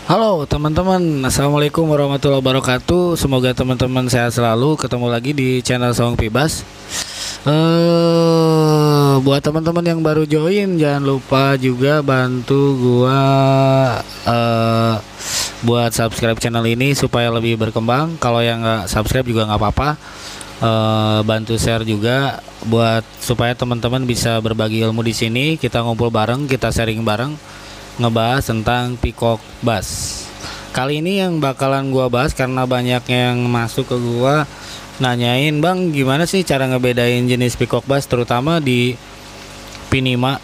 Halo teman-teman, assalamualaikum warahmatullahi wabarakatuh. Semoga teman-teman sehat selalu. Ketemu lagi di channel Sawang Pibas. Buat teman-teman yang baru join, jangan lupa juga bantu gua buat subscribe channel ini supaya lebih berkembang. Kalau yang nggak subscribe juga nggak apa-apa. Bantu share juga buat supaya teman-teman bisa berbagi ilmu di sini. Kita ngumpul bareng, kita sharing bareng, ngebahas tentang peacock bass. Kali ini yang bakalan gua bahas karena banyak yang masuk ke gua nanyain, "Bang, gimana sih cara ngebedain jenis peacock bass terutama di Pinima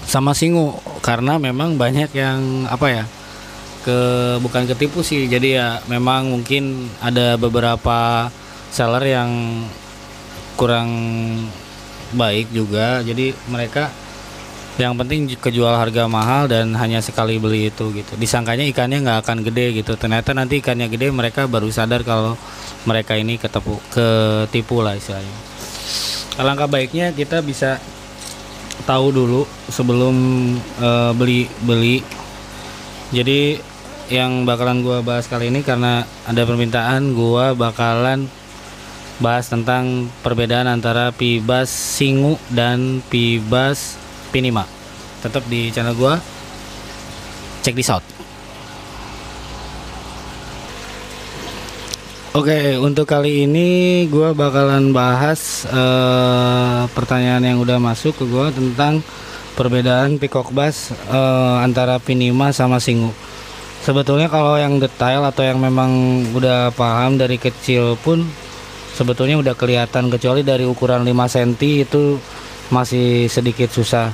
sama Singu?" Karena memang banyak yang bukan ketipu sih. Jadi ya memang mungkin ada beberapa seller yang kurang baik juga. Jadi mereka yang penting kejual harga mahal dan hanya sekali beli itu gitu. Disangkanya ikannya nggak akan gede gitu. Ternyata nanti ikannya gede, mereka baru sadar kalau mereka ini ketipu lah istilahnya. Alangkah baiknya kita bisa tahu dulu sebelum beli. Jadi yang bakalan gua bahas kali ini karena ada permintaan, gua bakalan bahas tentang perbedaan antara Pibas Singu dan Pibas Pinima. Tetap di channel gua, check this out. Oke, untuk kali ini gua bakalan bahas pertanyaan yang udah masuk ke gua tentang perbedaan peacock bass antara Pinima sama Singu. Sebetulnya kalau yang detail atau yang memang udah paham dari kecil pun sebetulnya udah kelihatan, kecuali dari ukuran 5 cm itu masih sedikit susah.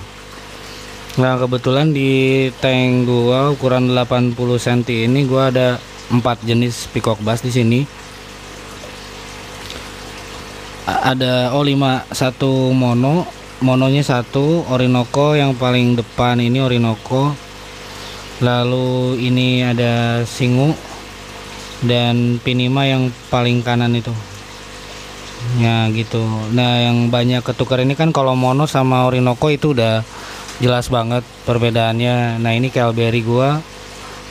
Nah, kebetulan di tank gua ukuran 80 cm ini gua ada 4 jenis peacock bass di sini. Ada 5, satu mononya satu, Orinoco yang paling depan ini Orinoco. Lalu ini ada Singu dan Pinima yang paling kanan itu. Ya gitu. Nah, yang banyak ketukar ini kan kalau mono sama Orinoco itu udah jelas banget perbedaannya. Nah, ini Kelberry gua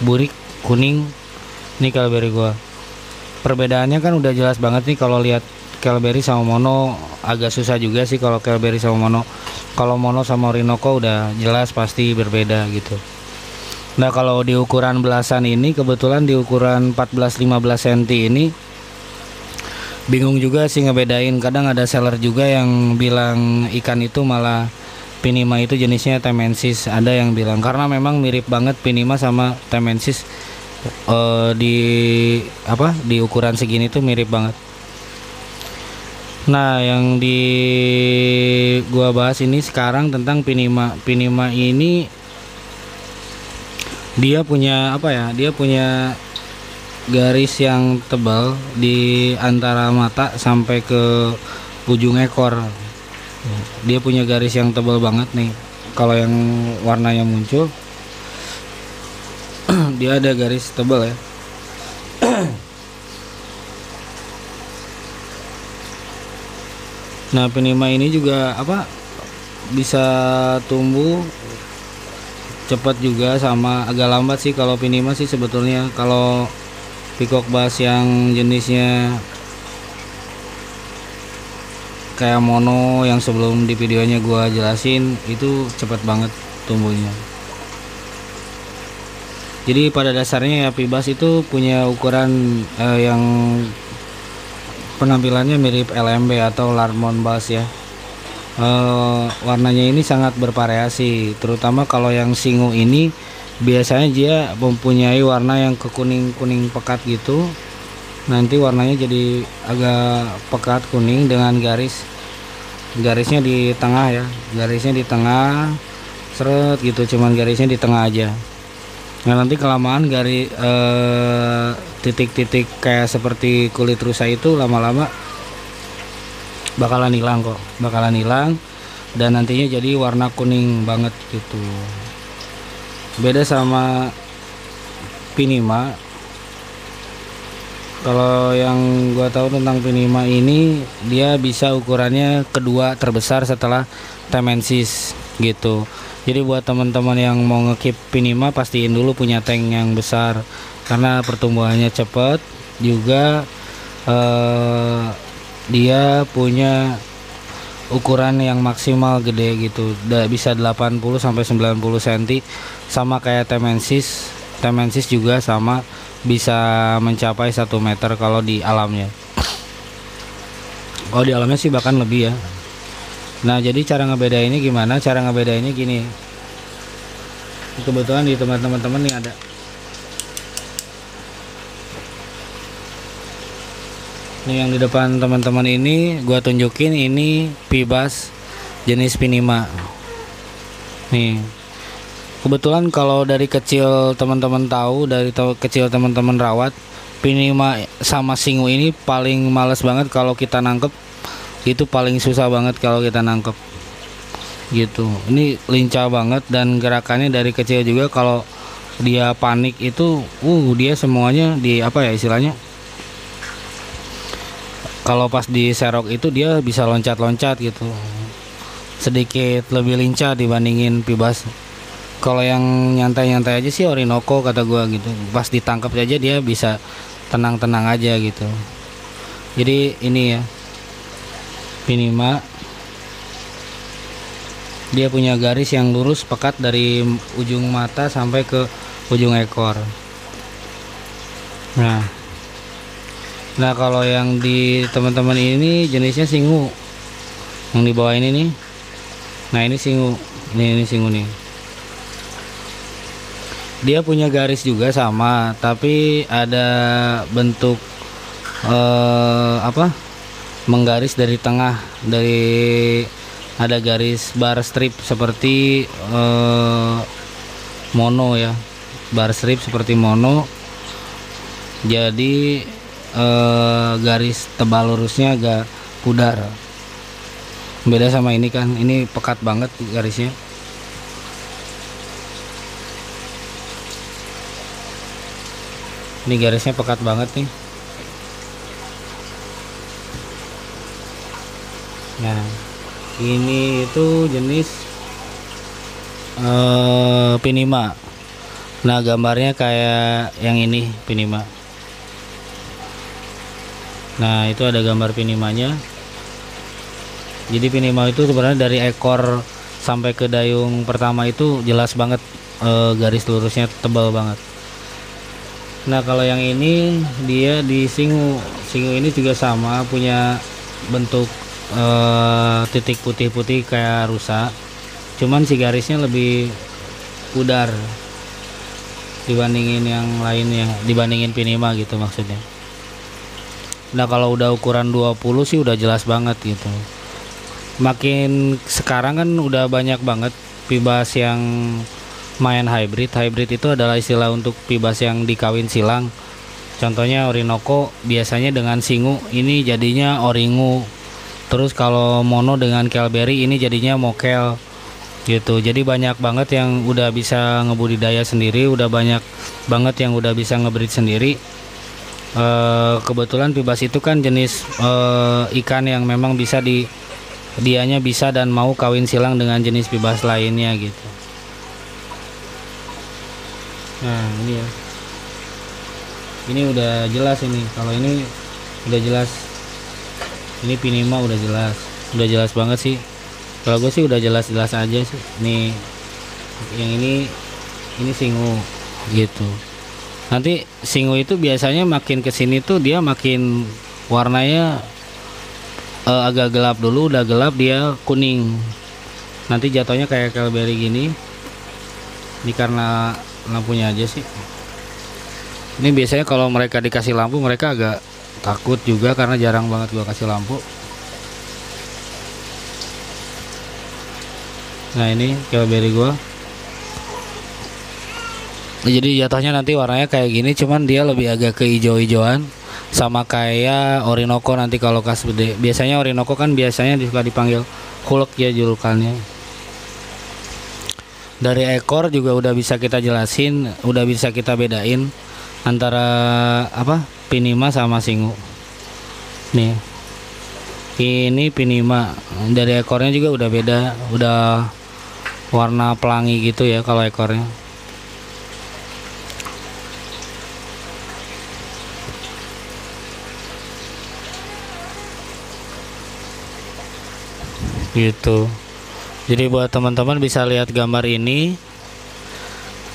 burik kuning, ini Kelberry gua. Perbedaannya kan udah jelas banget nih. Kalau lihat Kelberry sama mono agak susah juga sih kalau Kelberry sama mono. Kalau mono sama Orinoco udah jelas pasti berbeda gitu. Nah, kalau di ukuran belasan ini, kebetulan di ukuran 14-15 cm ini bingung juga sih ngebedain. Kadang ada seller juga yang bilang ikan itu malah Pinima itu jenisnya Temensis. Ada yang bilang karena memang mirip banget Pinima sama Temensis, di ukuran segini tuh mirip banget. Nah, yang gua bahas ini sekarang tentang Pinima. Pinima ini dia punya Dia punya garis yang tebal di antara mata sampai ke ujung ekor. Dia punya garis yang tebal banget nih. Kalau yang warnanya muncul dia ada garis tebal ya. Nah, Pinima ini juga bisa tumbuh cepat juga, sama agak lambat sih kalau Pinima sih sebetulnya. Kalau peacock bass yang jenisnya kayak mono yang sebelum di videonya gua jelasin itu cepat banget tumbuhnya. Jadi pada dasarnya ya Pibas itu punya ukuran yang penampilannya mirip LMB atau Larmont bass ya. Warnanya ini sangat bervariasi, terutama kalau yang Singu ini biasanya dia mempunyai warna yang kekuning-kuning pekat gitu. Nanti warnanya jadi agak pekat kuning dengan garisnya di tengah ya, garisnya di tengah seret gitu, cuman garisnya di tengah aja. Nah, nanti kelamaan titik-titik kayak seperti kulit rusa itu lama-lama bakalan hilang dan nantinya jadi warna kuning banget gitu. Beda sama Pinima. Kalau yang gua tahu tentang Pinima ini, dia bisa ukurannya kedua terbesar setelah Temensis gitu. Jadi buat teman-teman yang mau ngekip Pinima, pastiin dulu punya tank yang besar karena pertumbuhannya cepat, juga dia punya ukuran yang maksimal gede gitu, bisa 80 sampai 90 cm, sama kayak Temensis. Temensis juga sama, bisa mencapai 1 meter kalau di alamnya. Kalau di alamnya sih bahkan lebih ya. Nah, jadi cara ngebedainnya gimana? Cara ngebedainnya gini. Kebetulan di teman-teman nih ada. Nih yang di depan teman-teman ini gua tunjukin, ini Pibas jenis Pinima. Nih. Kebetulan kalau dari kecil teman-teman tahu, dari kecil teman-teman rawat, Pinima sama Singu ini paling males banget kalau kita nangkep. Itu paling susah banget kalau kita nangkep. Gitu. Ini lincah banget dan gerakannya dari kecil juga. Kalau dia panik itu dia semuanya di apa ya istilahnya, kalau pas di serok itu dia bisa loncat-loncat gitu, sedikit lebih lincah dibandingin Pibas. Kalau yang nyantai-nyantai aja sih Orinoco kata gua gitu, pas ditangkap aja dia bisa tenang-tenang aja gitu. Jadi ini ya Pinima, dia punya garis yang lurus pekat dari ujung mata sampai ke ujung ekor. Nah kalau yang di teman-teman ini jenisnya Singu, yang di bawah ini nih. Nah ini Singu, ini Singu nih. Dia punya garis juga sama, tapi ada bentuk menggaris dari tengah, dari ada garis bar strip seperti mono ya, bar strip seperti mono. Jadi garis tebal lurusnya agak pudar, beda sama ini kan, ini pekat banget garisnya. Ini garisnya pekat banget nih. Nah ini itu jenis Pinima. Nah gambarnya kayak yang ini Pinima. Nah itu ada gambar Pinimanya. Jadi Pinima itu sebenarnya dari ekor sampai ke dayung pertama itu jelas banget, garis lurusnya tebal banget. Nah kalau yang ini dia di Singu. Singu ini juga sama, punya bentuk titik putih-putih kayak rusa, cuman si garisnya lebih pudar dibandingin yang lainnya, dibandingin Pinima gitu maksudnya. Nah kalau udah ukuran 20 sih udah jelas banget gitu. Makin sekarang kan udah banyak banget Pibas yang main hybrid. Hybrid itu adalah istilah untuk Pibas yang dikawin silang. Contohnya Orinoco biasanya dengan Singu ini jadinya Oringu. Terus kalau mono dengan Kelberry ini jadinya Mokel gitu. Jadi banyak banget yang udah bisa ngebudidaya sendiri, udah banyak banget yang udah bisa ngebreed sendiri. Kebetulan Pibas itu kan jenis ikan yang memang bisa dianya bisa dan mau kawin silang dengan jenis Pibas lainnya gitu. Nah ini ya, ini udah jelas ini. Kalau ini udah jelas, ini Pinima udah jelas banget sih. Kalau gue sih udah jelas-jelas aja sih. Nih yang ini Singu gitu. Nanti Singu itu biasanya makin kesini tuh dia makin warnanya agak gelap dulu, udah gelap dia kuning. Nanti jatuhnya kayak Kelberry gini. Ini karena lampunya aja sih. Ini biasanya kalau mereka dikasih lampu mereka agak takut juga karena jarang banget gua kasih lampu. Nah ini Kelberry gua. Jadi jatuhnya nanti warnanya kayak gini, cuman dia lebih agak ke hijau-hijauan, sama kayak Orinoco nanti kalau kas gede. Biasanya Orinoco kan biasanya suka dipanggil Hulk ya julukannya. Dari ekor juga udah bisa kita jelasin, udah bisa kita bedain antara Pinima sama Singu. Nih ini Pinima, dari ekornya juga udah beda, udah warna pelangi gitu ya kalau ekornya. Gitu. Jadi buat teman-teman bisa lihat gambar ini.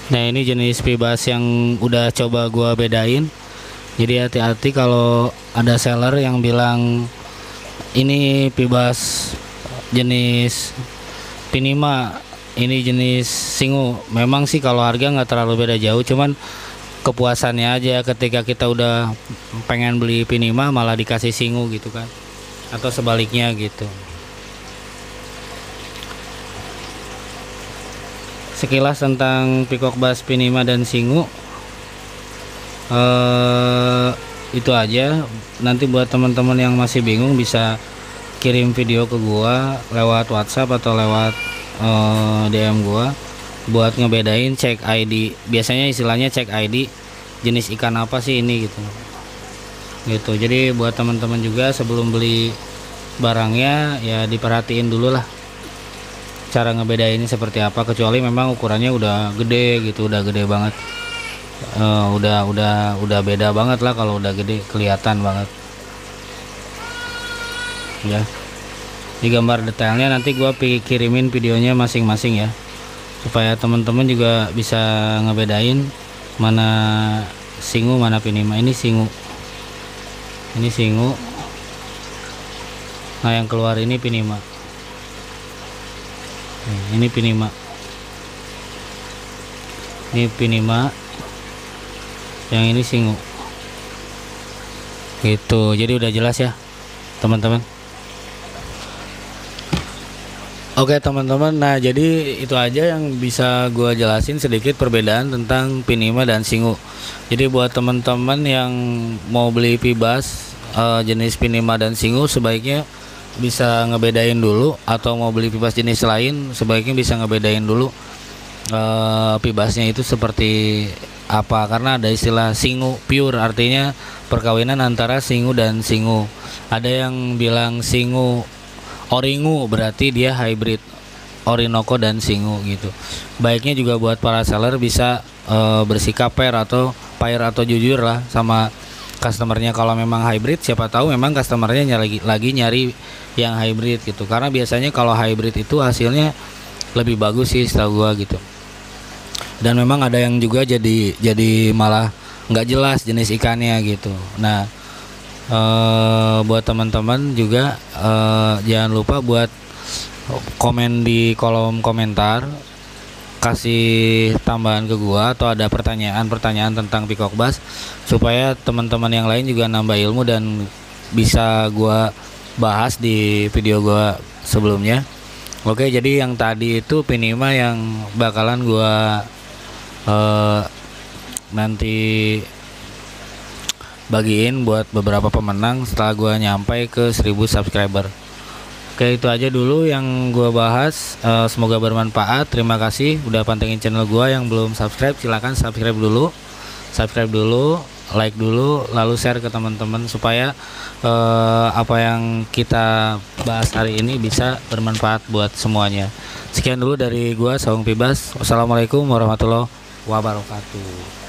Nah, ini jenis pibas yang udah coba gua bedain. Jadi hati-hati kalau ada seller yang bilang ini pibas jenis Pinima, ini jenis Singu. Memang sih kalau harga nggak terlalu beda jauh, cuman kepuasannya aja ketika kita udah pengen beli Pinima malah dikasih Singu gitu kan, atau sebaliknya gitu. Sekilas tentang Peacock Bass Pinima dan Singu itu aja. Nanti buat teman-teman yang masih bingung bisa kirim video ke gua lewat WhatsApp atau lewat DM gua buat ngebedain, cek ID. Biasanya istilahnya cek ID jenis ikan apa sih ini gitu. Jadi buat teman-teman juga sebelum beli barangnya ya diperhatiin dulu lah cara ngebedainnya seperti apa, kecuali memang ukurannya udah gede gitu, udah gede banget. Udah beda banget lah kalau udah gede, kelihatan banget ya. Di gambar detailnya nanti gua kirimin videonya masing-masing ya, supaya teman-teman juga bisa ngebedain mana Singu mana Pinima. Ini Singu, nah yang keluar ini Pinima. Ini Pinima, yang ini Singu gitu. Jadi udah jelas ya teman-teman. Oke teman-teman, nah jadi itu aja yang bisa gua jelasin sedikit perbedaan tentang Pinima dan Singu. Jadi buat teman-teman yang mau beli pibas jenis Pinima dan Singu sebaiknya bisa ngebedain dulu, atau mau beli pibas jenis lain sebaiknya bisa ngebedain dulu pibasnya itu seperti apa, karena ada istilah Singu pure, artinya perkawinan antara Singu dan Singu. Ada yang bilang Singu Oringu, berarti dia hybrid Orinoco dan Singu gitu. Baiknya juga buat para seller bisa bersikap fair atau jujur lah sama customernya. Kalau memang hybrid, siapa tahu memang customernya lagi nyari yang hybrid gitu, karena biasanya kalau hybrid itu hasilnya lebih bagus sih setahu gua gitu. Dan memang ada yang juga jadi malah nggak jelas jenis ikannya gitu. Nah buat teman-teman juga jangan lupa buat komen di kolom komentar, kasih tambahan ke gua atau ada pertanyaan tentang Peacock Bass, supaya teman-teman yang lain juga nambah ilmu dan bisa gua bahas di video gua sebelumnya. Oke, jadi yang tadi itu Pinima yang bakalan gua nanti bagiin buat beberapa pemenang setelah gua nyampe ke 1000 subscriber. Oke, itu aja dulu yang gua bahas. Semoga bermanfaat. Terima kasih udah pantengin channel gua. Yang belum subscribe silahkan subscribe dulu, like dulu, lalu share ke teman-teman supaya apa yang kita bahas hari ini bisa bermanfaat buat semuanya. Sekian dulu dari gua, Saung Pibas. Wassalamualaikum warahmatullahi wabarakatuh.